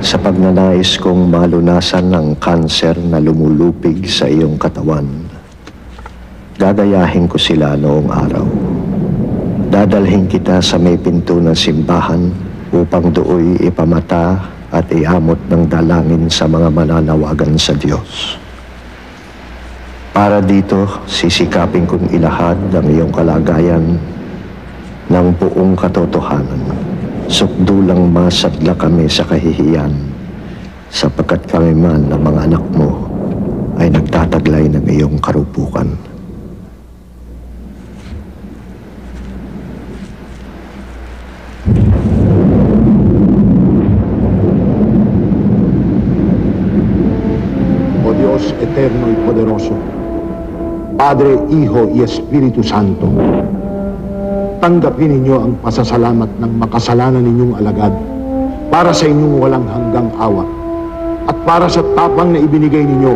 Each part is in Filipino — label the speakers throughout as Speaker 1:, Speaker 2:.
Speaker 1: sa pagnanais kong malunasan ng kanser na lumulupig sa iyong katawan. Gagayahin ko sila noong araw. Dadalhin kita sa may pinto ng simbahan upang dooy ipamata at iamot ng dalangin sa mga mananawagan sa Diyos. Para dito, sisikapin kong ilahad ang iyong kalagayan ng buong katotohanan. Sukdulang masadla kami sa kahihiyan, sapagkat kami man ng mga anak mo ay nagtataglay ng iyong karupukan.
Speaker 2: O Dios eterno y poderoso, Padre, Hijo y Espíritu Santo, tanggapin ninyo ang pasasalamat ng makasalanan ninyong alagad para sa inyong walang hanggang awa at para sa tapang na ibinigay ninyo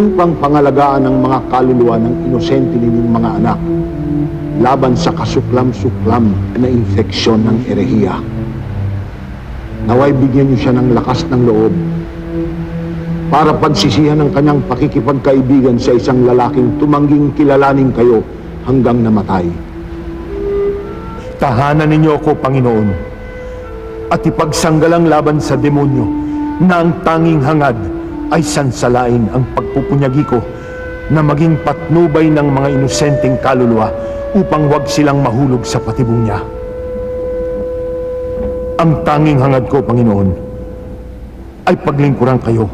Speaker 2: upang pangalagaan ang mga kaluluwa ng inosente ninyong mga anak laban sa kasuklam-suklam na infeksyon ng erehiya. Naway bigyan niyo siya ng lakas ng loob para pagsisihan ng kanyang pakikipagkaibigan sa isang lalaking tumangging kilalanin kayo hanggang namatay.
Speaker 3: Tahanan ninyo ako, Panginoon, at ipagsanggalang laban sa demonyo na ang tanging hangad ay sansalain ang pagpupunyagi ko na maging patnubay ng mga inosenteng kaluluwa upang huwag silang mahulog sa patibong niya. Ang tanging hangad ko, Panginoon, ay paglingkuran kayo.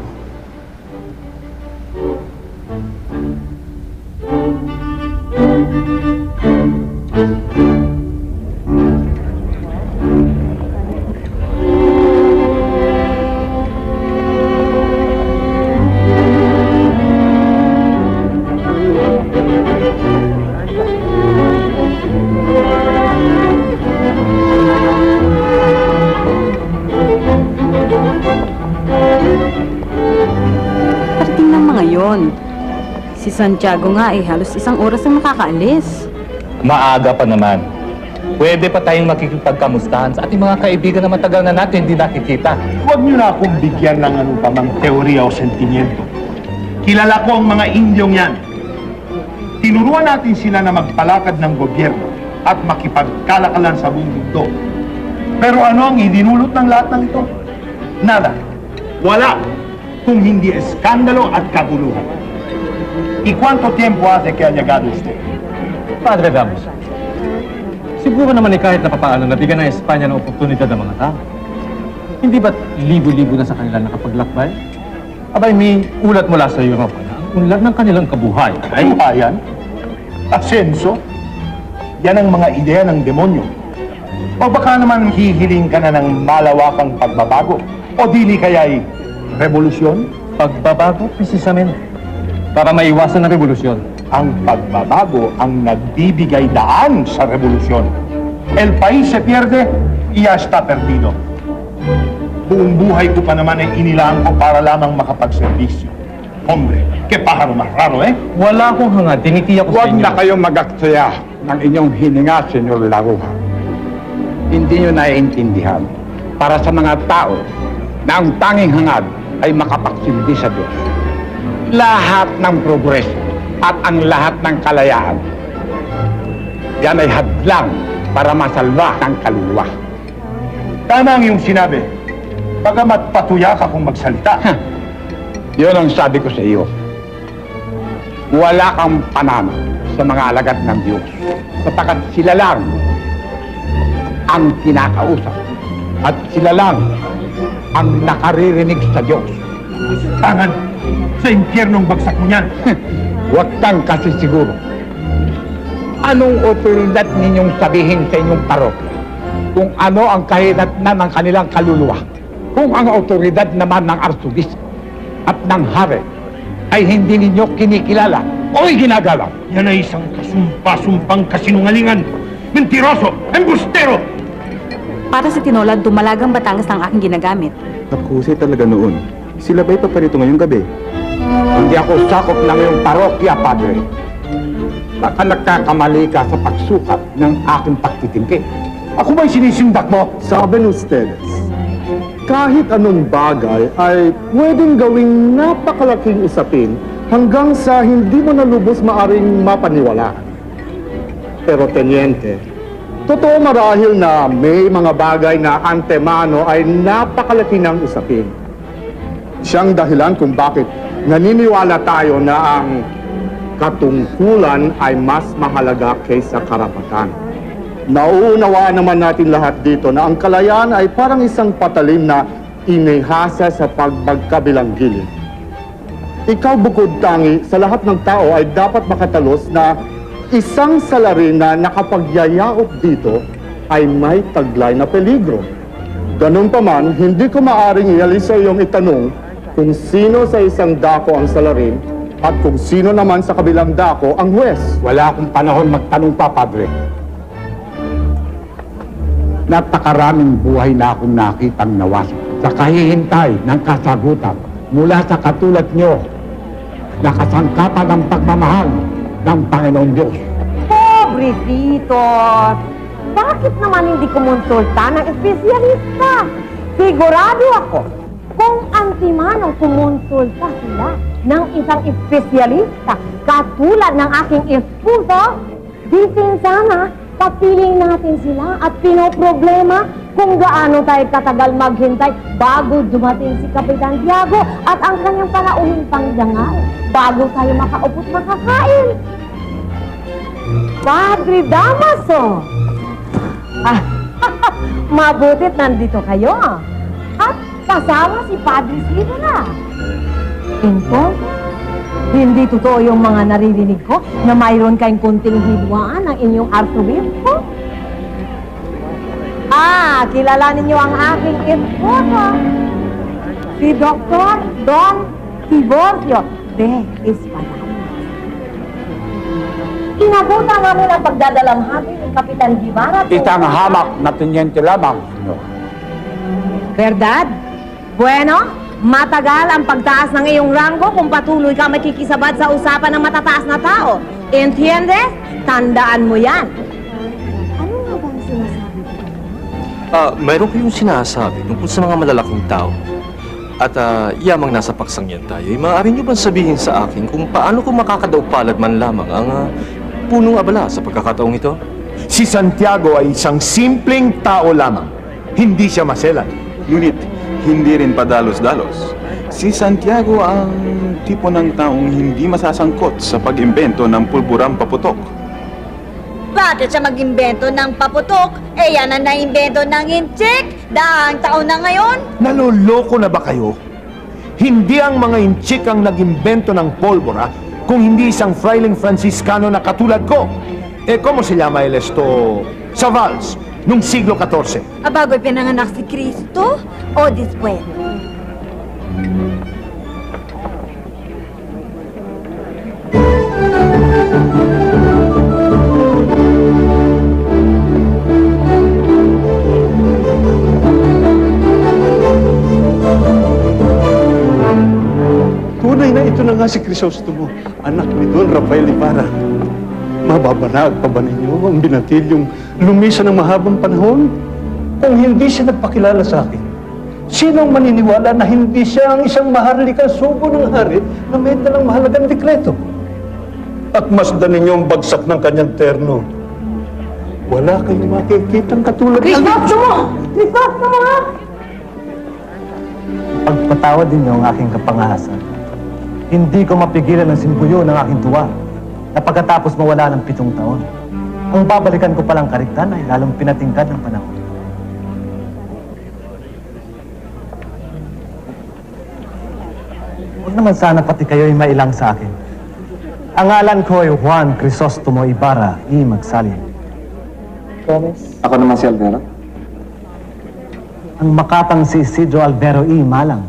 Speaker 4: Si Santiago nga halos isang oras ang nakakaalis.
Speaker 5: Maaga pa naman. Pwede pa tayong makikipagkamustahan sa ating mga kaibigan na matagal na natin hindi nakikita.
Speaker 2: Huwag niyo na akong bigyan ng anong pamang teorya o sentimiento. Kilala ko ang mga Indyong yan. Tinuruan natin sila na magpalakad ng gobyerno at makipagkalakalan sa buong mundo. Pero ano ang idinulot ng lahat ng ito? Nada. Wala. Kung hindi eskandalo at kaguluhan. ¿Y cuánto tiempo hace que ha llegado usted?
Speaker 5: Padre Damos, siguro naman kahit na papaano nabigyan ng Espanya ng oportunidad ng mga tao. Hindi ba't libo-libo na sa kanila nakapaglakbay? Abay, may ulat mula sa Europa na ang unlad ng kanilang kabuhayan.
Speaker 2: Kabuhayan? Asenso? Yan ang mga ideya ng demonyo. O baka naman hihiling ka na ng malawakang pagbabago? O dili kaya'y revolusyon?
Speaker 5: Pagbabago, precisamente. Para maiwasan ang revolusyon.
Speaker 2: Ang pagbabago ang nagbibigay daan sa revolusyon. El país se pierde y ya está perdido. Buong buhay ko pa naman ay inilaan ko para lamang makapagserbisyo. Hombre, que pájaro más raro, eh?
Speaker 5: Wala akong hangad, tinitiyak ko sa inyo.
Speaker 6: Huwag na kayong mag-aksaya ng inyong hininga, Senyor Laruja. Hindi nyo naiintindihan para sa mga tao na ang tanging hangad ay makapagsilbi sa Diyos. Lahat ng progreso at ang lahat ng kalayaan, yan ay hadlang para masalba ng kaluluwa.
Speaker 2: Tama ang iyong sinabi. Bagamat patuya ka kung magsalita.
Speaker 6: Yun ang sabi ko sa iyo. Wala kang panama sa mga alagad ng Diyos, sapagkat sila lang ang kinakausap at sila lang ang nakaririnig sa Diyos.
Speaker 2: Tangan sa impyernong bagsak mo niyan.
Speaker 6: Huwag kang kasi siguro. Anong otoridad ninyong sabihin sa inyong parokya kung ano ang kahinatnan ng kanilang kaluluwa? Kung ang otoridad naman ng arsubispo at ng hari ay hindi ninyo kinikilala o'y ginagalaw.
Speaker 2: Yan ay isang kasumpa-sumpang kasinungalingan. Mentiroso! Embustero!
Speaker 4: Para sa Tinola, dumalagang Batangas ang aking ginagamit.
Speaker 7: Nakusay talaga noon. Sila ba'y paparito ngayong gabi?
Speaker 6: Hindi ako sakop ng iyong parokya, Padre. Baka nagkakamali ka sa pagsukat ng aking pagtitingki.
Speaker 2: Ako ba'y sinisindak mo?
Speaker 7: Saben ustedes,
Speaker 8: Kahit anong bagay ay pwedeng gawing napakalaking usapin hanggang sa hindi mo na lubos maaring mapaniwalaan. Pero Teniente, totoo marahil na may mga bagay na antemano ay napakalaki ng usapin. Siyang dahilan kung bakit naniniwala tayo na ang katungkulan ay mas mahalaga kaysa karapatan. Nauunawaan naman natin lahat dito na ang kalayaan ay parang isang patalim na inihasa sa pagbagkabilang gilid. Ikaw bukod tangi sa lahat ng tao ay dapat makatalos na isang salarin na nakapagyayaop dito ay may taglay na peligro. Ganun pa man, hindi ko maaring ialis sa iyong itanong kung sino sa isang dako ang salarin at kung sino naman sa kabilang dako ang huwes.
Speaker 6: Wala akong panahon magtanong pa, Padre. Napakaraming buhay na akong nakitang nawasak sa kahihintay ng kasagutan mula sa katulad nyo na kasangkapan ng pagmamahal ng Panginoon Diyos.
Speaker 9: Pobrecito! Bakit naman hindi kumonsulta ng espesyalista? Sigurado ako, kung antimanong kumonsulta sila ng isang espesyalista katulad ng aking esposo, di sana papiling natin sila at pinoproblema kung gaano tayo katagal maghintay bago dumating si Kapitan Tiago at ang kanyang panauhing pangdangal bago tayo makaupo't makakain. Padre Damaso! Mabutit nandito kayo at kasama si Padre Silvia. Entonces, hindi totoo yung mga naririnig ko na mayroon kayong kunting hidwaan ng inyong arsobispo? Kilalanin niyo ang aking esposo, si Dr. Don Tiborcio de Espadanya. Kinabutan namin ang pagdadalamhati ni Kapitan Guevara.
Speaker 6: Isang hamak na Teniente lamang, Senyor.
Speaker 9: Verdad? Bueno, matagal ang pagtaas ng iyong ranggo kung patuloy ka makikisabad sa usapan ng matataas na tao. Entiendes? Tandaan mo yan. Ano nga ba ang sinasabi ko?
Speaker 10: Mayroon kayong sinasabi tungkol sa mga malalaking tao. At yamang nasa paksangyan tayo, maaari niyo bang sabihin sa akin kung paano ko makakadaupalad man lamang ang punong abala sa pagkakataong ito?
Speaker 3: Si Santiago ay isang simpleng tao lamang. Hindi siya maselan.
Speaker 7: Ngunit, hindi rin padalos-dalos. Si Santiago ang tipo ng taong hindi masasangkot sa pag-imbento ng pulburang paputok.
Speaker 11: Bakit siya mag-imbento ng paputok? Yan ang naimbento ng inchik. Daang taon na ngayon.
Speaker 3: Naloloko na ba kayo? Hindi ang mga inchik ang nag-imbento ng polbora kung hindi isang frailing Franciscano na katulad ko. ¿Cómo se llama el esto? Savals, nung siglo XIV.
Speaker 11: Bago'y pinanganak si Cristo o después?
Speaker 8: Tunay na ito na nga si Crisostomo, anak ni Don Rafael Ibarra. Mababanag pa ba ninyo ang binatilyong lumisan ng mahabang panahon? Kung hindi siya nagpakilala sa akin, sino ang maniniwala na hindi siya ang isang maharlikang sugo ng hari na may dalang mahalagang dekreto? At masdan ninyo ang bagsak ng kanyang terno. Wala kayong makikitang katulad ng...
Speaker 9: Crisostomo! Crisostomo!
Speaker 12: Pagpatawad ninyo ang aking kapangahasan. Hindi ko mapigilan ang simpuyo ng aking tuwa na pagkatapos mawala ng 7 taon, ang babalikan ko palang kariktan ay lalong pinatingkad ng panahon. Huwag naman sana pati kayo'y mailang sa akin. Ang ngalan ko ay Juan Crisostomo Ibarra y Magsalin. Promise?
Speaker 13: Ako naman si Alvero.
Speaker 12: Ang makatang si Isidro Alvero y Malang.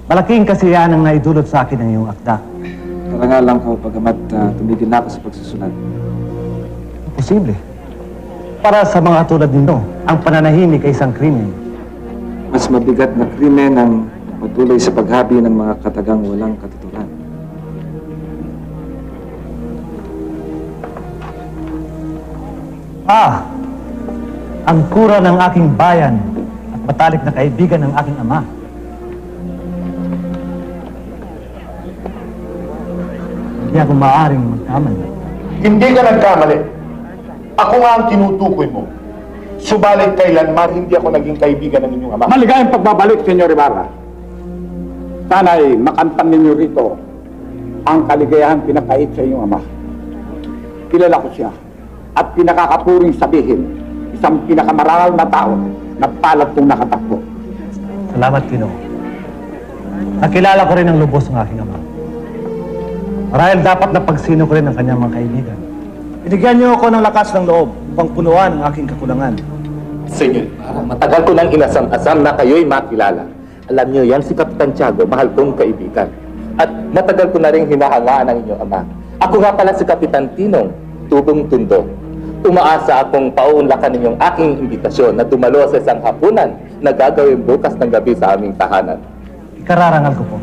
Speaker 12: Malaking kasiyahan ang naidulot sa akin ng iyong akda.
Speaker 13: Karangalan ko pagamat tumigil na ako sa pagsusulat.
Speaker 12: Posible. Para sa mga tulad ninyo, ang pananahimik ay isang krimen.
Speaker 13: Mas mabigat na krimen ang patuloy sa paghabi ng mga katagang walang katuturan.
Speaker 12: Ang kura ng aking bayan at matalik na kaibigan ng aking ama. Hindi ako maaaring magkamali.
Speaker 2: Hindi ka nagkamali. Ako nga ang tinutukoy mo. Subalit kailanman hindi ako naging kaibigan ng inyong ama.
Speaker 6: Maligayang pagbabalik, Senyor Ibarra. Sana'y makamtan ninyo rito ang kaligayahang pinakait sa inyong ama. Kilala ko siya at pinakakapuring sabihin, isang pinakamarangal na tao na palad kong nakatakbo.
Speaker 12: Salamat, Ginoo. Nakilala ko rin ang lubos ng aking ama. Marahil dapat na pagsino ko rin ang kanyang mga kaibigan. Binigyan niyo ako ng lakas ng loob upang punuan ang aking kakulangan.
Speaker 14: Senyor, matagal ko nang inasam-asam na kayo'y makilala. Alam niyo yan, si Kapitan Tiago, mahal kong kaibigan. At matagal ko na rin hinahangaan ang inyong ama. Ako nga pala si Kapitan Tinong, Tubong Tundo. Umaasa akong pauunlakan ninyong aking imbitasyon na dumalo sa isang hapunan na gagawin bukas ng gabi sa aming tahanan.
Speaker 12: Ikararangal ko po.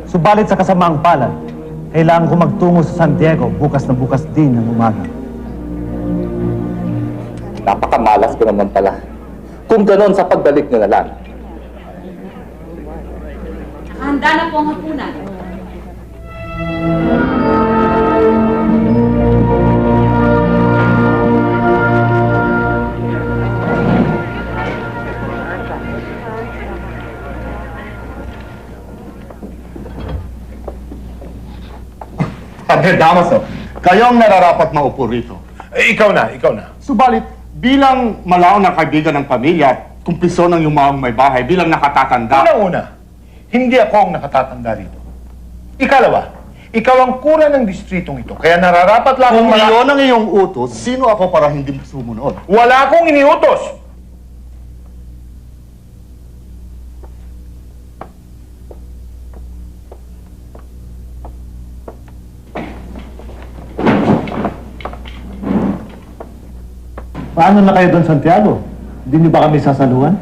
Speaker 12: Subalit sa kasamaang palad, kailangan ko magtungo sa San Diego bukas na bukas din ng umaga.
Speaker 14: Napakamalas ko naman pala. Kung ganon, sa pagbalik nyo na lang.
Speaker 4: Handa na po ang hapunan.
Speaker 2: Padre Damaso, kayo ang nararapat maupo rito.
Speaker 3: Ikaw na.
Speaker 2: Subalit, bilang malaon na kaibigan ng pamilya at kumpiso ng yumaong may bahay, bilang nakatatanda...
Speaker 3: Una-una, hindi ako ang nakatatanda rito. Ikalawa, ikaw ang kura ng distritong ito, kaya nararapat lang...
Speaker 2: Kung iyon ang iyong utos, sino ako para hindi sumunod?
Speaker 3: Wala akong iniutos!
Speaker 12: Paano na kayo doon, Santiago? Hindi niyo ba kami sasaluhan?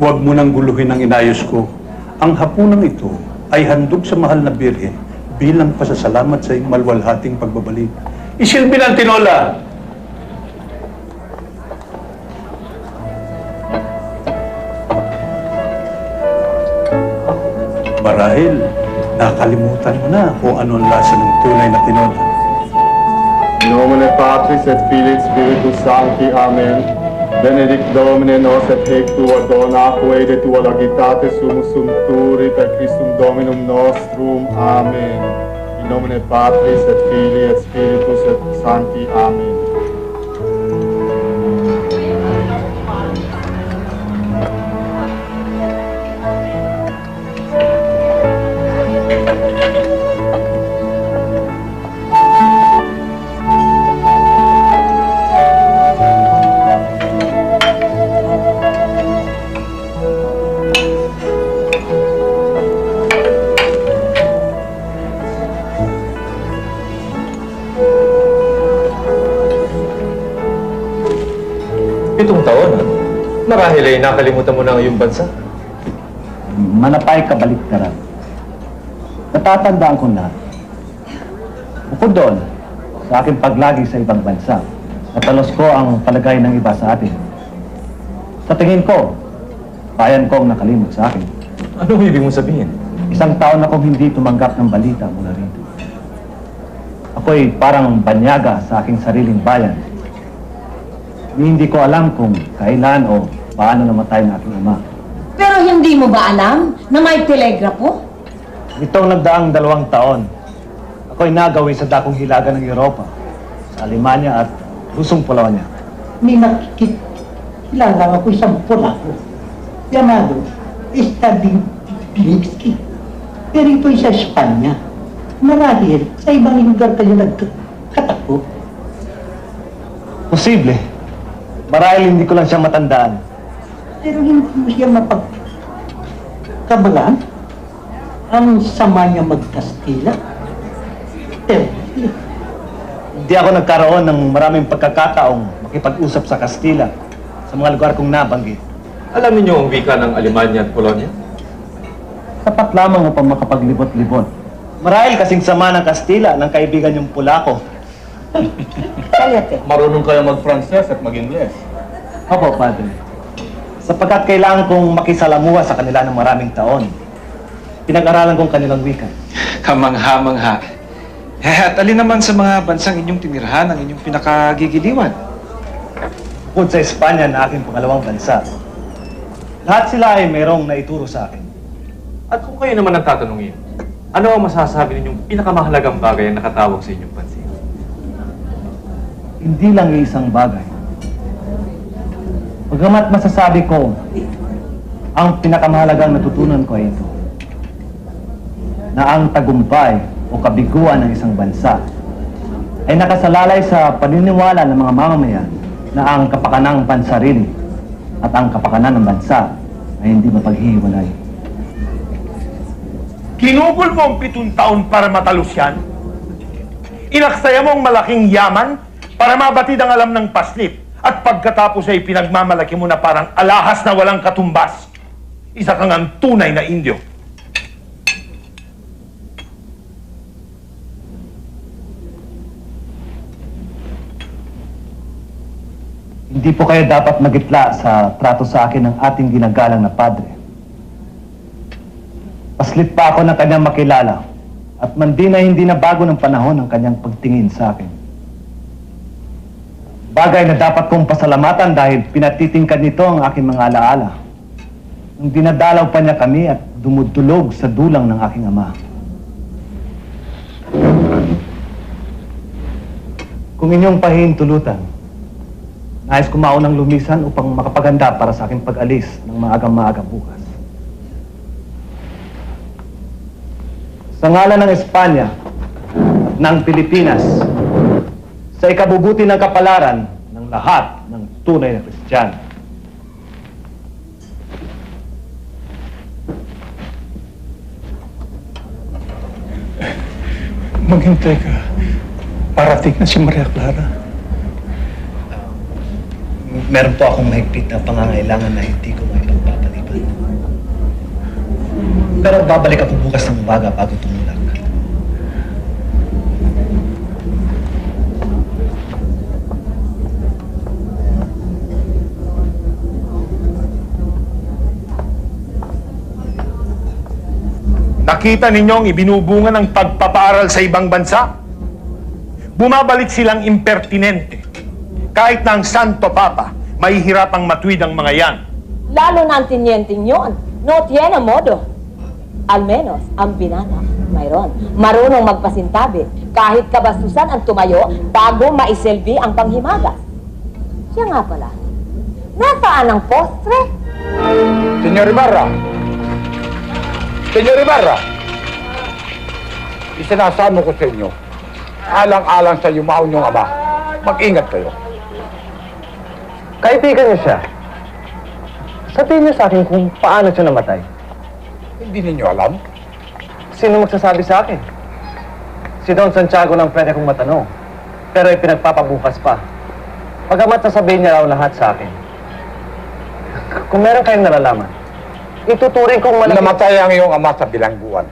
Speaker 15: Huwag mo nang guluhin ang inayos ko. Ang hapunang ito ay handog sa mahal na Birhen bilang pasasalamat sa iyong malwalhating pagbabalik. Isilbi ng tinola! Marahil, nakalimutan mo na kung ano ang lasa ng tunay na tinola.
Speaker 8: In nomine Patris et Filii Spiritus Sancti. Amen. Benedict Domine nos et hec tua dona quae tua lagitate sumus sumpturi per Christum Dominum nostrum. Amen. In nomine Patris et Filii et Spiritus et Sancti. Amen.
Speaker 10: Pitong taon, ha? Marahil ay nakalimutan mo na ang iyong bansa.
Speaker 12: Manapay kabaliktaran. Natatandaan ko na. Bukod doon, sa aking paglagi sa ibang bansa, natalos ko ang palagay ng iba sa atin. Sa tingin ko, bayan ko ang nakalimot sa akin.
Speaker 10: Anong ibig mong sabihin?
Speaker 12: Isang taon akong hindi tumanggap ng balita mula rito. Ako'y parang banyaga sa aking sariling bayan. Hindi ko alam kung kailan o paano namatay ng aking ama.
Speaker 9: Pero hindi mo ba alam na may telegrapo?
Speaker 12: Itong nagdaang 2 taon, ako'y nagawi sa dakong hilaga ng Europa, sa Alemanya at Lusong Polonia.
Speaker 16: May nakikilala ako isang Polako. Llamado Stadinski. Pero ito'y sa Espanya. Marahil sa ibang lugar kayo nagkatakbo.
Speaker 12: Posible. Marahil hindi ko lang siya matandaan.
Speaker 16: Pero hindi mo siya mapagkabalaan. Ang sama niya magkastila.
Speaker 12: Hindi ako nagkaroon ng maraming pagkakataong makipag-usap sa Kastila sa mga lugar kong nabanggit.
Speaker 10: Alam niyo ang wika ng Alemanya at Polonia?
Speaker 12: Sapat lamang upang makapaglibot-libot. Marahil kasing sama ng Kastila ng kaibigan yung Polako.
Speaker 16: Kayate.
Speaker 3: Marunong kayo mag-Frances at mag-Ingles.
Speaker 12: Opo, Padre. Sapagkat kailangan kong makisalamuha sa kanila ng maraming taon. Pinag-aralan kong kanilang wika.
Speaker 13: Kamangha-mangha. At alin naman sa mga bansang inyong tinirahan ang inyong pinakagigiliwan?
Speaker 12: Bukod sa Espanya na aking pangalawang bansa, lahat sila ay mayroong naituro sa akin.
Speaker 10: At kung kayo naman ang tatanungin, ano ang masasabi ninyong pinakamahalagang bagay na nakatawag sa inyong pansin?
Speaker 12: Hindi lang isang bagay. Bagamat masasabi ko, ang pinakamahalagang natutunan ko ay ito, na ang tagumpay o kabiguan ng isang bansa ay nakasalalay sa paniniwala ng mga mamamayan na ang kapakanang pansarili at ang kapakanan ng bansa ay hindi mapaghihiwalay.
Speaker 3: Ginugol mo ang 7 taon para matalos yan? Inaksaya mo ang malaking yaman para mabatid ang alam ng paslit at pagkatapos ay pinagmamalaki mo na parang alahas na walang katumbas. Isa kang ang tunay na Indio.
Speaker 12: Hindi po kayo dapat magitla sa trato sa akin ng ating ginagalang na padre. Paslit pa ako ng kanyang makilala at mandi na hindi na bago ng panahon ang kanyang pagtingin sa akin. Bagay na dapat kong pasalamatan dahil pinatitingkad nito ang aking mga alaala. Nung dinadalaw pa niya kami at dumudulog sa dulang ng aking ama. Kung inyong pahihintulutan, nais ko maunang lumisan upang makapaganda para sa aking pag-alis ng maagang-maaga bukas. Sa ngalan ng Espanya at ng Pilipinas, sa ikabubuti ng kapalaran ng lahat ng tunay na Kristiyano.
Speaker 15: Maghintay ka. Parating na si Maria Clara.
Speaker 12: Meron po akong mahigpit na pangangailangan na hindi ko maipagpapaliban. Pero babalik ako bukas ng umaga bago tumulak.
Speaker 3: Nakita ninyong ibinubunga ng pagpapaaral sa ibang bansa? Bumabalik silang impertinente. Kahit na ang Santo Papa, mahihirapang matuwid ang mga yan.
Speaker 9: Lalo na ang tinyenteng yun. No tiene modo. Al menos, ang binata, mayroon. Marunong magpasintabi. Kahit kabastusan ang tumayo bago maiselbi ang panghimagas. Siya nga pala. Nasaan ang postre?
Speaker 6: Senyor Ibarra! Senyor Ibarra! Isinasamo ko sa inyo, alang-alang sa yumao niyong ama. Mag-ingat kayo.
Speaker 12: Kaibigan niyo siya. Sabihin niyo sa akin kung paano siya namatay.
Speaker 6: Hindi ninyo alam?
Speaker 12: Sino magsasabi sa akin? Si Don Santiago lang pwede kong matanong. Pero ipinagpapabukas pa. Pagamat sasabihin niya raw lahat sa akin. Kung meron kayong nalalaman, ituturing kong malaki...
Speaker 6: Namatay ang iyong ama sa bilangguan.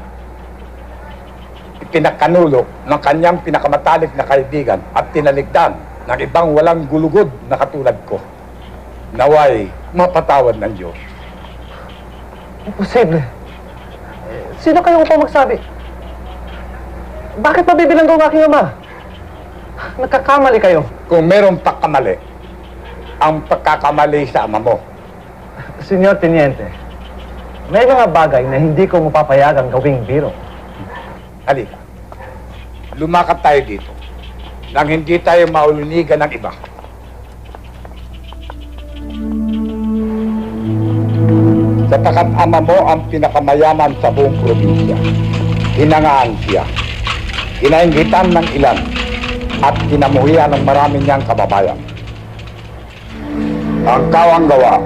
Speaker 6: Ipinakanulo ng kanyang pinakamatalik na kaibigan at tinaligdan ng ibang walang gulugod na katulad ko. Naway, mapatawad ng Diyos.
Speaker 12: Imposible. Sino kayong upang magsabi? Bakit mabibilang ko ang aking ama? Nagkakamali kayo.
Speaker 6: Kung merong pagkamali, ang pagkakamali sa ama mo.
Speaker 12: Senyor Teniente, may mga bagay na hindi ko mapapayagang gawing biro.
Speaker 6: Halika, lumakad tayo dito nang hindi tayo maulunigan ng iba. Sapagkat ama mo ang pinakamayaman sa buong probinsya. Hinangaan siya. Inainggitan ng ilan at kinamuhian ng marami niyang kababayan. Ang kawang gawa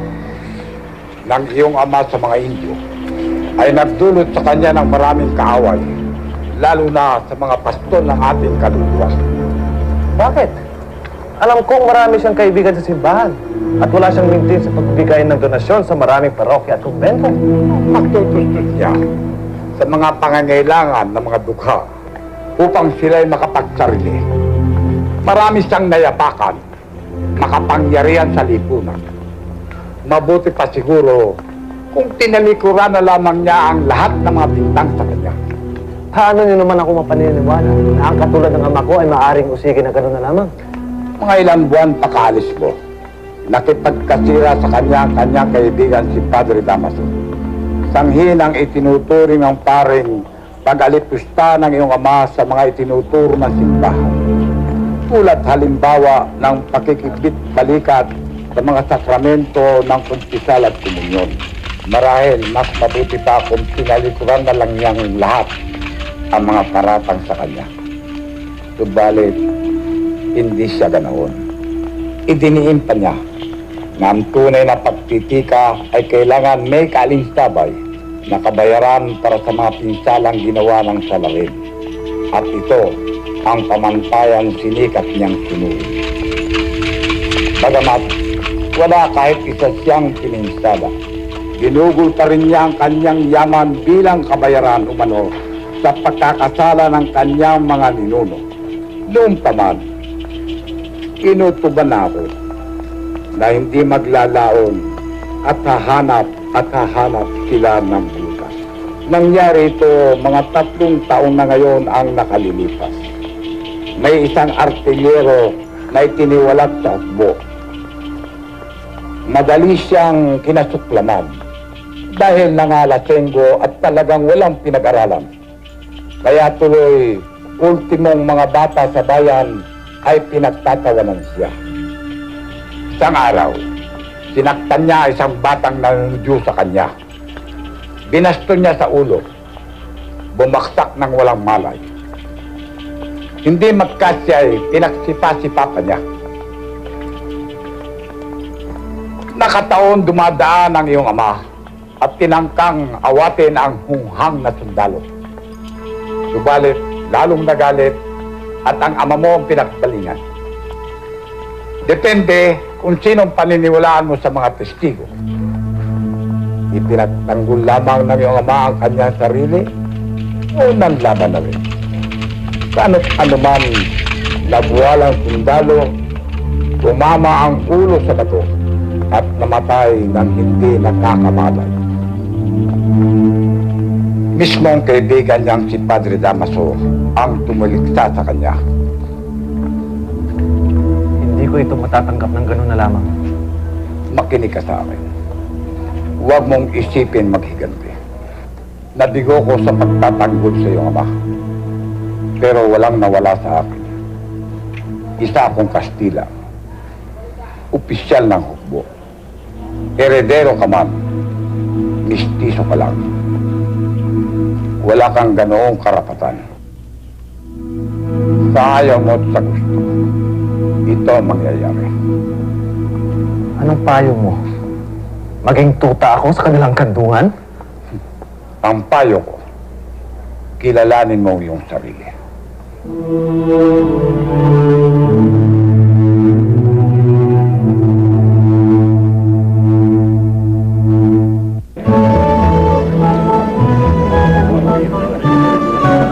Speaker 6: ng iyong ama sa mga Indio ay nagdulot sa kanya ng maraming kaaway, lalo na sa mga pastol ng ating kaluluwa.
Speaker 12: Bakit? Alam kong marami siyang kaibigan sa simbahan at wala siyang mintin sa pagbibigay ng donasyon sa maraming parokya at kumbento.
Speaker 6: Magtutustos niya sa mga pangangailangan ng mga dukha upang sila'y makapagsarili. Marami siyang nayapakan, makapangyarihan sa lipunan. mabuti pa siguro kung tinalikuran na lamang niya ang lahat ng mga bintang sa kanya.
Speaker 12: Paano niyo naman ako mapaniniwala na ang katulad ng ama ko ay maaring usigin na gano'n na lamang?
Speaker 6: Mga ilang buwan pagkaalis mo, nakipagkasira sa kanya ang kanyang kaibigan si Padre Damaso. Sanhi ng itinuturing ang paring pag-alipusta ng iyong ama sa mga itinuturo ng simbahan. Tulad halimbawa ng pakikibit-balikat sa mga sakramento ng kumpisal at komunyon. Marahil mas mabuti pa kung pinalikuran na lang niyang lahat ang mga paratang sa kanya. Subalit, hindi siya ganoon. Idiniin pa niya na ang tunay na pagtitika ay kailangan may kaalinsabay na kabayaran para sa mga pinsalang ginawa ng salarin. At ito ang pamantayan sinikap niyang sinuri. Bagamat wala kahit isa siyang pininsala, ginugol pa rin niya ang kanyang yaman bilang kabayaran umano sa pagkakasala ng kanyang mga ninuno. Noon pa man, inutuban ako na hindi maglalaon at hahanap sila ng bukas. Nangyari ito mga 3 taon na ngayon ang nakalilipas. May isang artilyero na itiniwalag sa hukbo. Madali siyang kinasuklaman dahil nangalasenggo at talagang walang pinag-aralan. Kaya tuloy, ultimong mga bata sa bayan ay pinagtatawanan siya. Isang araw, sinaktan niya isang batang nanunudyo sa kanya. Binasto niya sa ulo. Bumaksak ng walang malay. Hindi magkasya ay pinaksipa-sipa pa niya. Nakataon dumadaan ang iyong ama at tinangkang awatin ang hunghang na sundalo. Subalit, lalong nagalit at ang ama mo ang pinagbalingan. Depende kung sinong paniniwalaan mo sa mga testigo. Ipinagtanggol lamang ng iyong ama ang kanyang sarili o nanlaban na rin. Kaano't anuman nabuwalang sundalo, tumama ang ulo sa bato at namatay ng hindi nakakamalay. Mismong kaibigan niyang si Padre Damaso ang tumuliksa sa kanya.
Speaker 12: Hindi ko ito matatanggap ng gano'n na lamang.
Speaker 6: Makinig ka sa akin. Huwag mong isipin maghiganti. Nabigo ko sa pagtatanggol sa iyong ama. Pero walang nawala sa akin. Isa akong Kastila. Opisyal ng hukbo. Heredero ka man. Mistiso ka lang. Wala kang ganoong karapatan. Sa ayaw mo at sa gusto, ito ang mangyayari.
Speaker 12: Anong payo mo? Maging tuta ako sa kanilang kandungan?
Speaker 6: Ang payo ko, kilalanin mo yung sarili.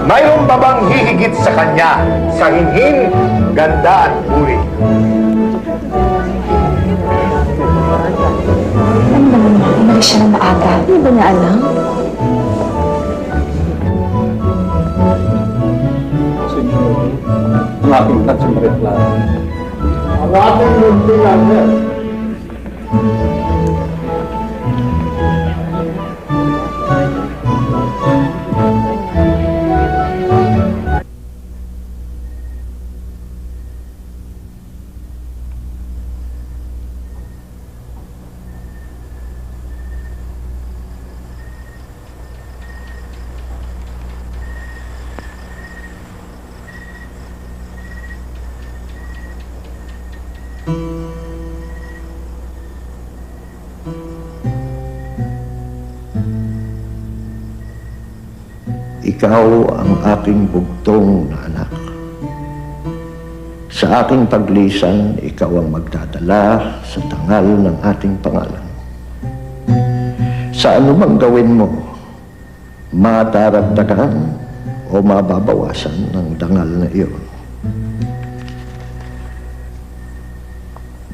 Speaker 3: Mayroon ba bang hihigit sa kanya sa hinhin, ganda at uri?
Speaker 17: Umalis siya ng maaga. Hindi ba niya alam?
Speaker 5: Ang aking tatsong reklamo.
Speaker 2: Ang aking muntingan, sir.
Speaker 1: Ikaw ang aking bugtong na anak. Sa aking paglisan, ikaw ang magdadala sa tangal ng ating pangalan. Sa anumang gawin mo, mataragdagan o mababawasan ng dangal na iyon.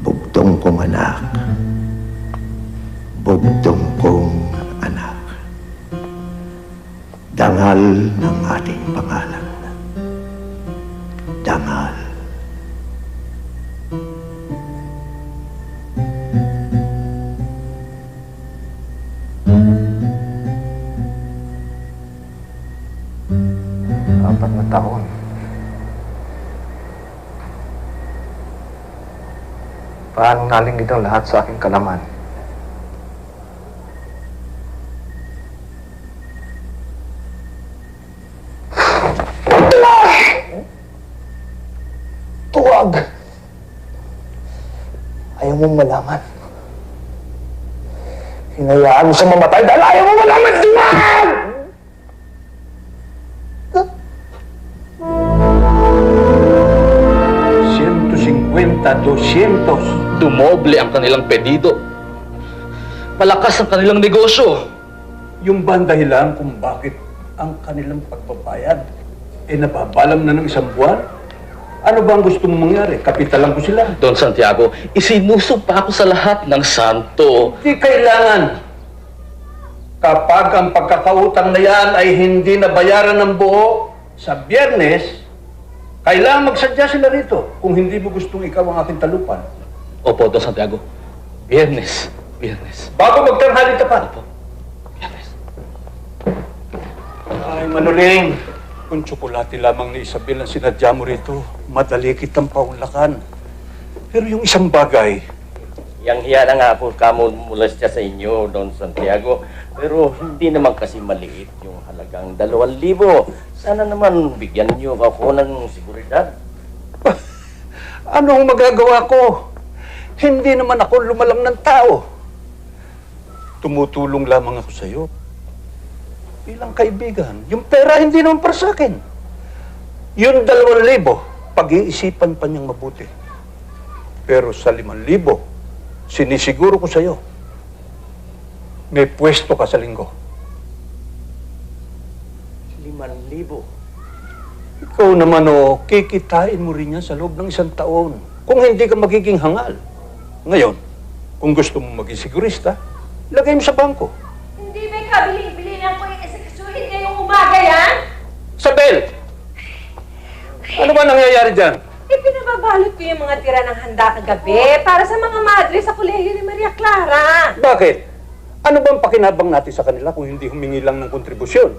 Speaker 1: Bugtong kong anak, bugtong kong anak. Dangal ng ating pangalan. Dangal.
Speaker 12: Apat na taon. Paano nalingid ang lahat sa aking kalaman? Tuwag! Ayaw mong malaman. Hinayaan mo siya mamatay dahil ayaw mong malaman! Tuwag!
Speaker 14: 200. Dumoble ang kanilang pedido. Malakas ang kanilang negosyo.
Speaker 15: Yung ba ang dahilan kung bakit ang kanilang pagbabayad nababalam na ng isang buwan? Ano ba ang gusto mong mangyari? Kapitalan ko sila.
Speaker 14: Don Santiago, isinusog pa ako sa lahat ng santo.
Speaker 15: Di kailangan. Kapag ang pagkakautang na yan ay hindi nabayaran ng buo sa Biyernes, kailangan magsadya sila rito kung hindi mo gustong ikaw ang aking talupan.
Speaker 14: Opo, Don Santiago. Biyernes.
Speaker 15: Bago magtanghali ka pa. Opo. Biyernes. Ay, Manuling. Kung tsokolate lamang ni Isabel ang sinadya mo rito, madali kitang paunlakan. Pero yung isang bagay...
Speaker 18: Yang hiya na nga po kamo mula siya sa inyo, Don Santiago. Pero hindi naman kasi maliit yung halagang 2,000. Sana naman bigyan niyo ako ng seguridad.
Speaker 15: Ano ang magagawa ko? Hindi naman ako lumalang ng tao. Tumutulong lamang ako sa iyo. Bilang kaibigan, yung pera hindi naman para sa akin. Yung 2,000, pag-iisipan pa niyang mabuti. Pero sa 5,000, sinisiguro ko sa iyo, may pwesto ka sa linggo.
Speaker 18: 5,000?
Speaker 15: Ikaw naman kikitain mo rin yan sa loob ng 1 taon. Kung hindi ka magiging hangal. Ngayon, kung gusto mo maging sigurista, lagay mo sa bangko.
Speaker 9: Hindi ba kabiling-bilinan ko yung execution ngayong umaga yan?
Speaker 15: Isabel! Ano ba nangyayari dyan?
Speaker 9: Pinababalot ko yung mga tira ng handa kagabi para sa mga madre sa kolehiyo ni Maria Clara.
Speaker 15: Bakit? Ano bang pakinabang natin sa kanila kung hindi humingi lang ng kontribusyon?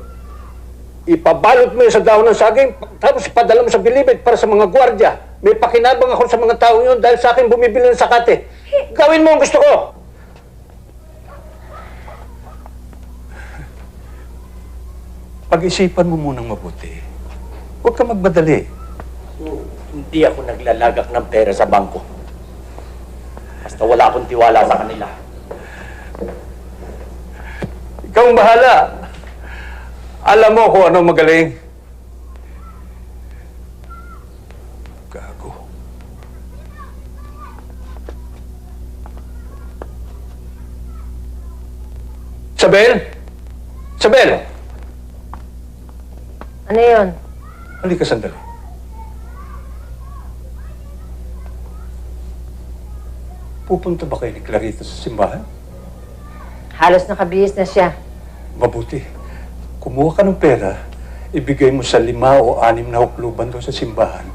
Speaker 15: Ipabalot mo yun sa dahon ng saging, tapos padala mo sa bilibid para sa mga gwardya. May pakinabang ako sa mga tao yun dahil sa akin bumibili ng sakate. Gawin mo ang gusto ko! Pag-isipan mo munang mabuti. Huwag ka magmadali.
Speaker 18: Hindi ako naglalagak ng pera sa bangko. Basta wala akong tiwala sa kanila.
Speaker 15: Ikaw ang bahala. Alam mo kung ano magaling. Gago. Isabel? Isabel!
Speaker 9: Ano yun?
Speaker 15: Halika sandali. Pupunta ba kayo ni Clarita sa simbahan?
Speaker 9: Halos nakabihis na siya.
Speaker 15: Mabuti. Kumuha ka ng pera, ibigay mo sa 5 o 6 na hukluban doon sa simbahan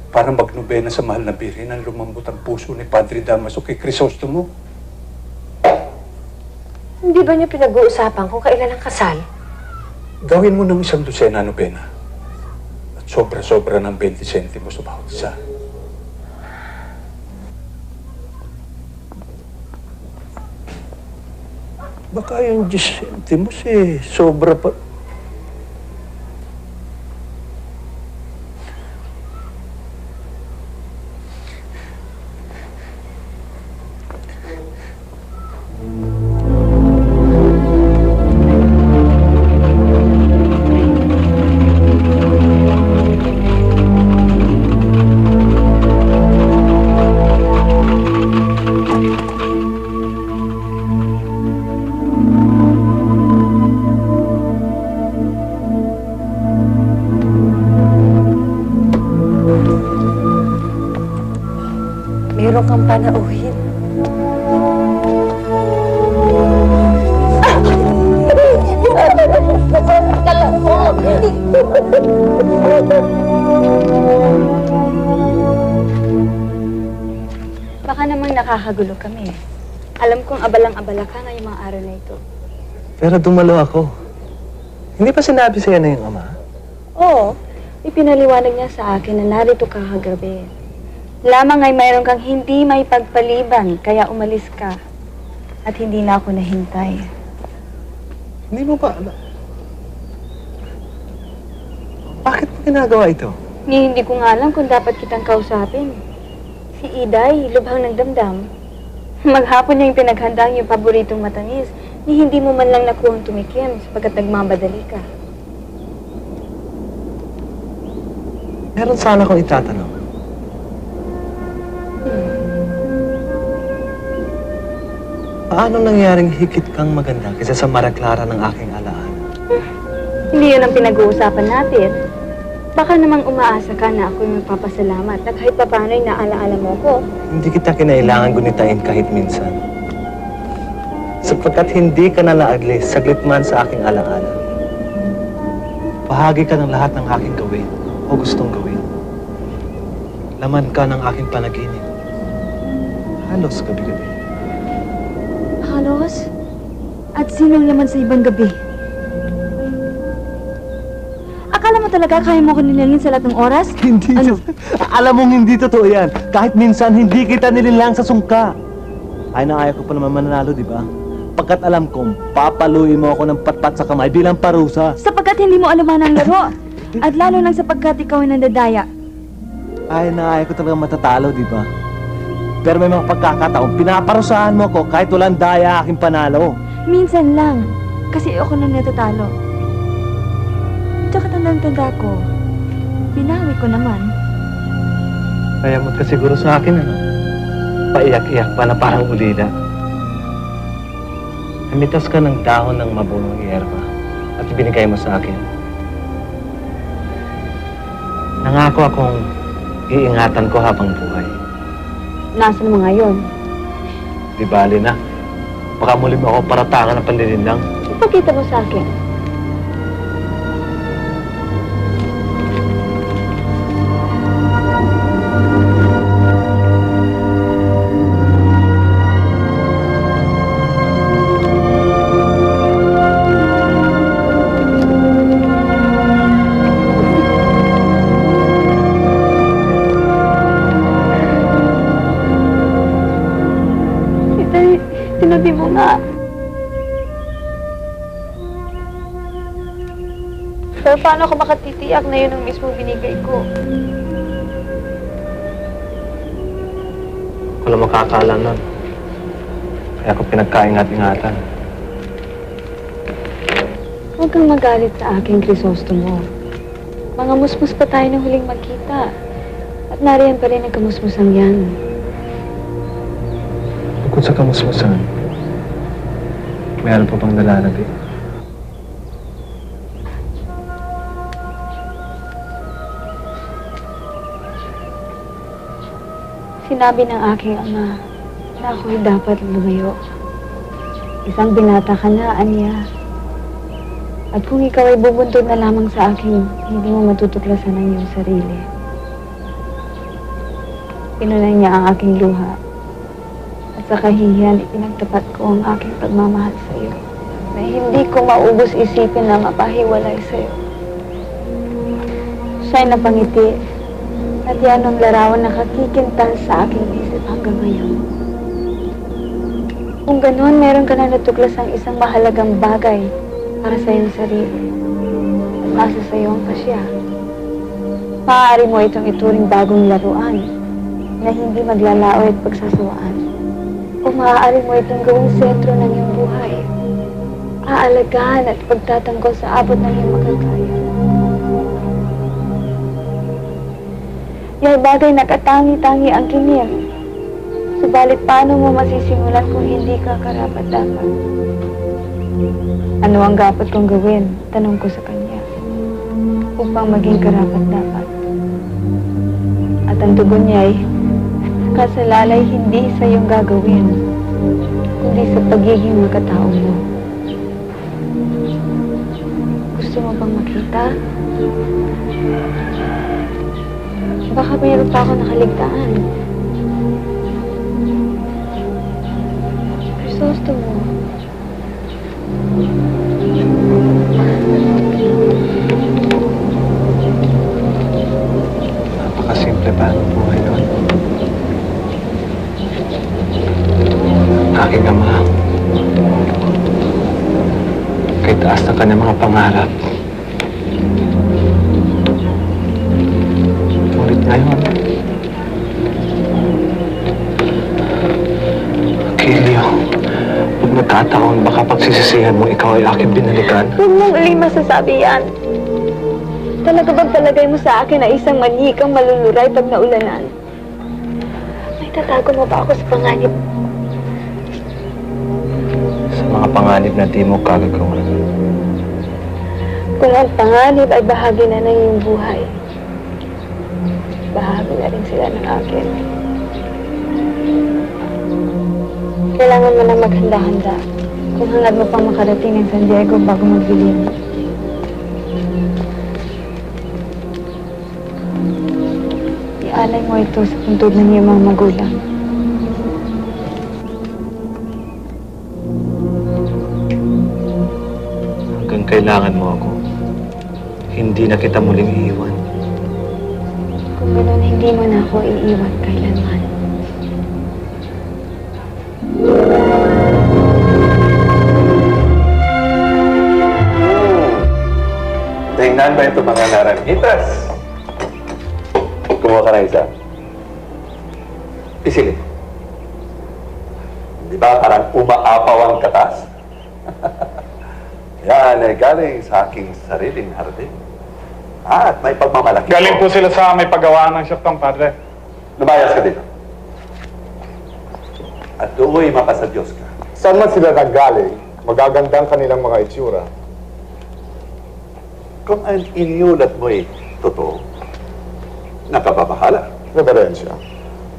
Speaker 15: para magnobena sa mahal na Birhen ang lumambot ang puso ni Padre Damaso kay Crisostomo.
Speaker 9: Hindi ba niyo pinag-uusapan kung kailan ang kasal?
Speaker 15: Gawin mo ng 1 dosena nobena. At sobra-sobra ng 20 centimos sa bawat isa. Baka yung 10 centimos sobra pa.
Speaker 9: Meron kang panauhin. Daddy!
Speaker 17: Baka namang nakakagulo kami. Alam kong abalang-abala ka ngayong mga araw na ito.
Speaker 12: Pero dumalo ako. Hindi pa sinabi sa'yo na yung ama?
Speaker 17: Oo, ipinaliwanag niya sa akin na narito ka kagabi. Lamang ay mayroon kang hindi may pagpaliban, kaya umalis ka. At hindi na ako nahintay.
Speaker 12: Hindi mo ba alam? Bakit mo ginagawa ito?
Speaker 17: Hindi ko nga alam kung dapat kitang kausapin. Si Iday, lubhang nagdamdam. Maghapon niya yung pinaghandang yung paboritong matamis, ni hindi mo man lang nakuhang tumikim sapagkat nagmamadali ka.
Speaker 12: Meron sana akong itatanong. Paano nangyaring higit kang maganda kaysa sa maraklara ng aking alaala?
Speaker 17: Hindi yun ang pinag-uusapan natin. Baka namang umaasa ka na ako'y magpapasalamat na kahit papaano'y naalaala mo ko.
Speaker 12: Hindi kita kinailangan gunitain kahit minsan. Sapagkat hindi ka na naaglis saglit man sa aking alaala. Bahagi ka ng lahat ng aking gawin o gustong gawin. Laman ka ng aking panaginip. Halos gabi-gabi.
Speaker 17: Halos? At sinong naman sa ibang gabi? Akala mo talaga kaya mo ko nilalin sa lahat ng oras?
Speaker 12: Hindi. Ano? Alam mong hindi totoo yan. Kahit minsan, hindi kita nililang sa sungka. Ay na ayaw ko pa naman mananalo, di ba? Pagkat alam kong papaluin mo ako ng patpat sa kamay bilang parusa.
Speaker 17: Sapagkat hindi mo alaman ang laro. At lalo lang sapagkat ikaw ay nandadaya.
Speaker 12: Ay na ayaw ko talaga matatalo, di ba? Pero may mga pagkakataon, pinaparusahan mo ko kahit walang daya aking panalo.
Speaker 17: Minsan lang. Kasi ako nang natatalo. Tsaka tandang-tanda ko, binawi ko naman.
Speaker 12: Kayamot ka siguro sa akin, ano? Paiyak-iyak pa na parang ulila. Namitas ka ng dahon ng mabunong yerba at ibinigay mo sa akin. Nangako akong iingatan ko habang buhay.
Speaker 17: Nasaan mo ngayon?
Speaker 12: Di bali na. Baka muli mo ako paratangan ng panlilinlang.
Speaker 17: Ipakita mo sa akin. Tinabi mo nga. Pero paano ako makatitiyak na yun ang mismo binigay ko?
Speaker 12: Wala makakaalam nun. Kaya ako pinagkaingat-ingatan.
Speaker 17: Huwag kang magalit sa aking Crisostomo. Mga musmus pa tayo nang huling magkita. At nariyan pa rin ang kamusmusang yan.
Speaker 12: Bukod sa kamusmusan, mayroon pa bang nalalabi?
Speaker 17: Sinabi ng aking ama na ako'y dapat lumayo. Isang binata ka na, Anya. At kung ikaw ay bubuntod na lamang sa akin, hindi mo matutuklasan ang iyong sarili. Pinunay niya ang aking luha. At sa kahihiyan, ipinagtapat ko ang aking pagmamahal sa iyo. Na hindi ko maubos isipin na mapahiwalay sa iyo. Siya'y napangiti. At yan ang larawan na kakikintal sa aking isip hanggang ngayon. Kung ganoon, meron ka na natuklasang isang mahalagang bagay para sa iyong sarili. At nasa sa iyo ang pasya. Maaari mo itong ituring bagong laruan na hindi maglalao at pagsasawaan. O maaari mo itong gawing sentro ng iyong buhay. Aalagaan at pagtatanggol sa abot ng iyong makakaya. Yay bagay na katangi-tangi ang kinir. Subalit paano mo masisimulan kung hindi ka karapat-dapat? Ano ang dapat kong gawin? Tanong ko sa kanya. Upang maging karapat-dapat. At ang tugon niya ay, kasalalay hindi sa iyong gagawin, kundi sa pagiging makatao mo. Gusto Gusto mo bang makita? Baka mayroon pa ako nakaligtaan. Gusto mo?
Speaker 13: Napakasimple pa ang buhay doon. Aking ama, kay taas ng kanyang mga pangarap. Ngunit ngayon, Kilio, pag nagkataon, baka pagsisisihan mo ikaw ay aking binalikan.
Speaker 17: Huwag mong uling masasabi yan. Talaga bang palagay mo sa akin na isang manikang maluluray pag naulanan? May tatago mo ba ako sa panganib?
Speaker 13: Sa mga panganib na di mo kagagawan.
Speaker 17: Kung ang panganib ay bahagi na ng iyong buhay, bahagi na rin sila ng akin. Kailangan mo lang maghanda-handa kung hangad mo pang makarating ng San Diego bago magdilim. Ialay mo ito sa puntod ng iyong mga magulang.
Speaker 13: Hanggang kailangan mo ako, hindi na kita muling iiwan.
Speaker 17: Kung gano'n, hindi mo na ako iiwan kailanman.
Speaker 14: Tingnan ba ito mga narangitas? Kumuha ka na isa. Pisilin. Di ba parang umaapaw ang katas? Yan ay galing sa aking sariling hardin. At may pagmamalaki.
Speaker 6: Galing po sila sa may paggawaan ng syaptong, Padre.
Speaker 14: Lumayas ka dito. At do'y mapasadyos ka.
Speaker 2: Saan man sila naggaling, magagandang kanilang mga itsura.
Speaker 14: Kung ang inyulat mo'y totoo, nakababahala.
Speaker 2: Reverensya,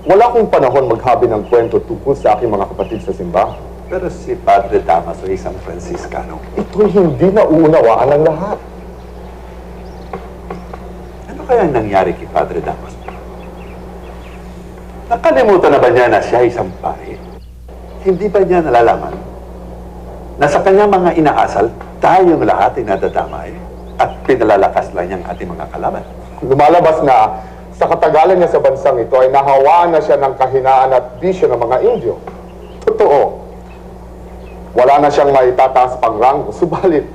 Speaker 2: wala akong panahon maghabi ng kwento tungkol sa aking mga kapatid sa simbahan.
Speaker 14: Pero si Padre Damaso ay isang Franciscano.
Speaker 2: Ito'y hindi nauunawaan ng lahat.
Speaker 14: Ano kaya nangyari kay Padre Damaso? Nakalimutan na ba niya na siya isang pari? Hindi ba niya nalalaman na sa kanyang mga inaasal, tayong lahat ay nadadamay at pinalalakas lang niyang ating mga kalaban?
Speaker 2: Lumalabas na sa katagalan niya sa bansang ito ay nahawaan na siya ng kahinaan at bisyo ng mga Indyo. Totoo. Wala na siyang maitataas pang ranggo, subalit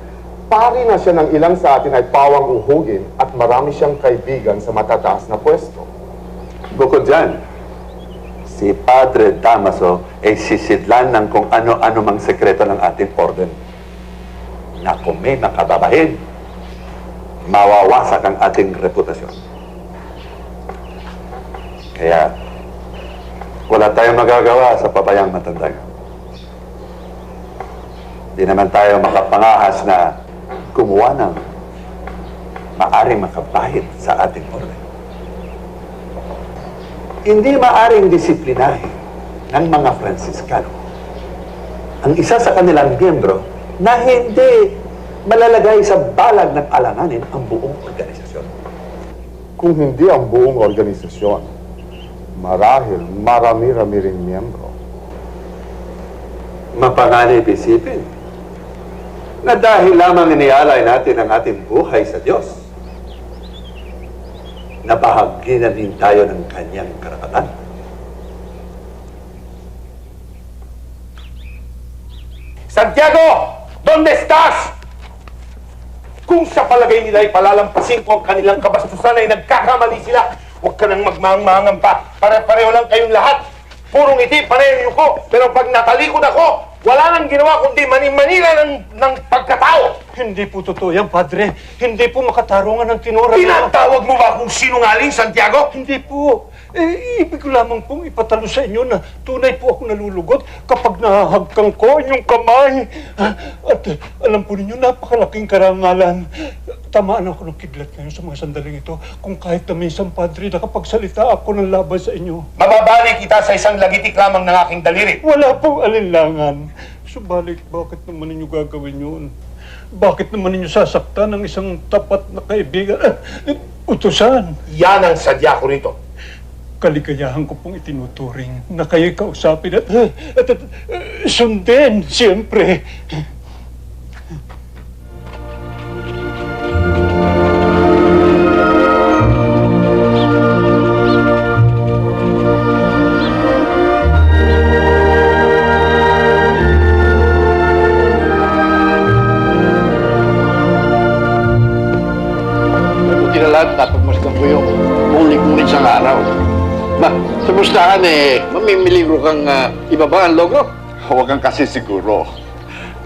Speaker 2: pari na siya ng ilang sa atin ay pawang uhugin at marami siyang kaibigan sa matataas na pwesto.
Speaker 14: Bukod dyan, si Padre Damaso ay sisidlan ng kung ano-ano mang sekreto ng ating orden. Na kung may makababahin, mawawasak ang ating reputasyon. Kaya, wala tayong magagawa sa pabayang matandang. Di naman tayo makapangahas na gumawa ng maaring makabahid sa ating orden. Hindi maaring disiplinahin ng mga Franciscano ang isa sa kanilang miyembro na hindi malalagay sa balag ng alanganin ang buong organisasyon.
Speaker 2: Kung hindi ang buong organisasyon, marahil marami-rami ring miyembro.
Speaker 14: Mapanganib isipin na dahil lamang inialay natin ang ating buhay sa Diyos, nabahagi na din tayo ng kanyang karapatan.
Speaker 15: Santiago! Donde estás? Kung sa palagay nila ay palalampasin ko ang kanilang kabastusan ay nagkakamali sila, huwag ka nang magmahang-mahangan pa. Pare-pareho lang kayong lahat. Purong ngiti, pareho ko. Pero pag natalikod ako, wala nang ginawa kundi mani-manila ng pagkatao. Hindi po totoo yan, Padre. Hindi po makatarungan ng tinura. Tinatawag mo ba akong sinungaling, Santiago? Hindi po. Ibig ko lamang pong ipatalo sa inyo na tunay po ako nalulugot kapag nahahagkan ko inyong kamay. At alam po ninyo, napakalaking karangalan. Tamaan ako ng kidlat ngayon sa mga sandaling ito. Kung kahit na minsan, Padre, nakapagsalita ako ng laban sa inyo. Mababali kita sa isang lagitik lamang ng aking daliri. Wala pong alinlangan. Subalit, bakit naman ninyo gagawin yun? Bakit naman ninyo sasaktan ng isang tapat na kaibigan? Utusan.
Speaker 19: Yan ang sadya ko rito.
Speaker 15: Kaligayahan ko pong itinuturing na kayo'y kausapin at sundin, siyempre.
Speaker 19: Buti na lang, napagmasdan ko yung uling-uling sa araw. Ba, sa pustahan mamimili ko kang ibaba ang logo?
Speaker 20: Huwag kang kasi siguro.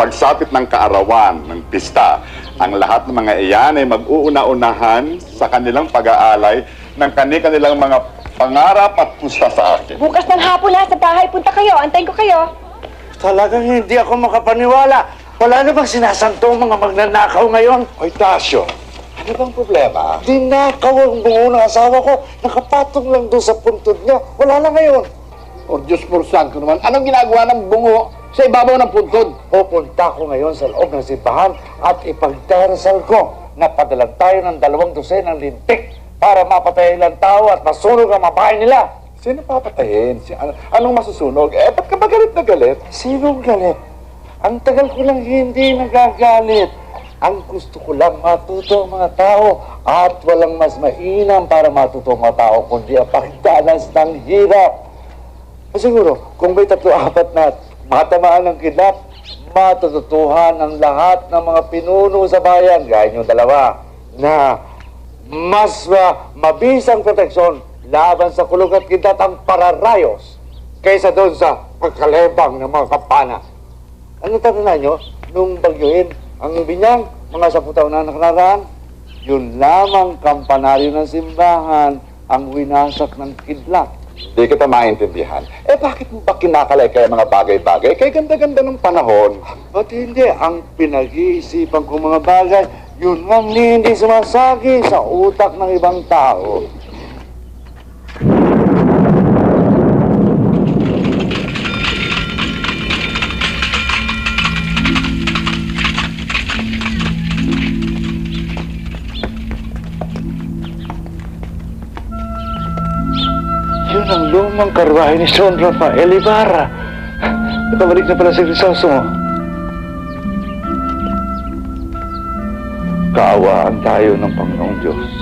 Speaker 20: Pagsapit ng kaarawan, ng pista, ang lahat ng mga iyan ay mag-uuna-unahan sa kanilang pag-aalay ng kanilang mga pangarap at pusta sa akin.
Speaker 17: Bukas ng hapon na sa bahay, punta kayo. Antayin ko kayo.
Speaker 19: Talagang hindi ako makapaniwala. Wala na bang sinasanto ang mga magnanakaw ngayon? Hoy, Tasyo, ano bang problema? Dinakaw ang bungo ng asawa ko. Nakapatong lang doon sa puntod niya. Wala na ngayon. O Diyos por santo naman, anong ginagawa ng bungo sa ibabaw ng puntod? Pupunta ko ngayon sa loob ng simbahan at ipagdarasal ko na padalan tayo ng 2 ng lintik para mapatay ilang tao at masunog ang mga bahay nila. Sino papatayin? Anong masusunog? Ba't ka ba galit na galit? Sinong galit? Ang tagal ko lang hindi nagagalit. Ang gusto ko lang matuto ang mga tao at walang mas mainam para matuto ang mga tao kundi ang pagdanas ng hirap. Siguro, kung may 3-4 na matamaan ng kidnap, matututuhan ang lahat ng mga pinuno sa bayan, gaya yung dalawa, na mas mabisang proteksyon laban sa kulong at kidnap ang pararayos kaysa doon sa pagkalebang ng mga kampana. Ano tatanan nyo? Nung bagyuhin ang binyang, mga 10 taon na nakaraan, yun lamang kampanaryo ng simbahan ang winasak ng kidlat.
Speaker 20: Di kita maintindihan. Bakit mo ba kinakalay kaya mga bagay-bagay? Kaya ganda-ganda ng panahon.
Speaker 19: Ba't hindi? Ang pinag-iisipan ko mga bagay, yun ang hindi sumasagi sa utak ng ibang tao. Yun ang lumang karwahe ni Son Rafael Ibarra. Napabalik na pala si Crisostomo. Kaawaan tayo ng Panginoong Diyos.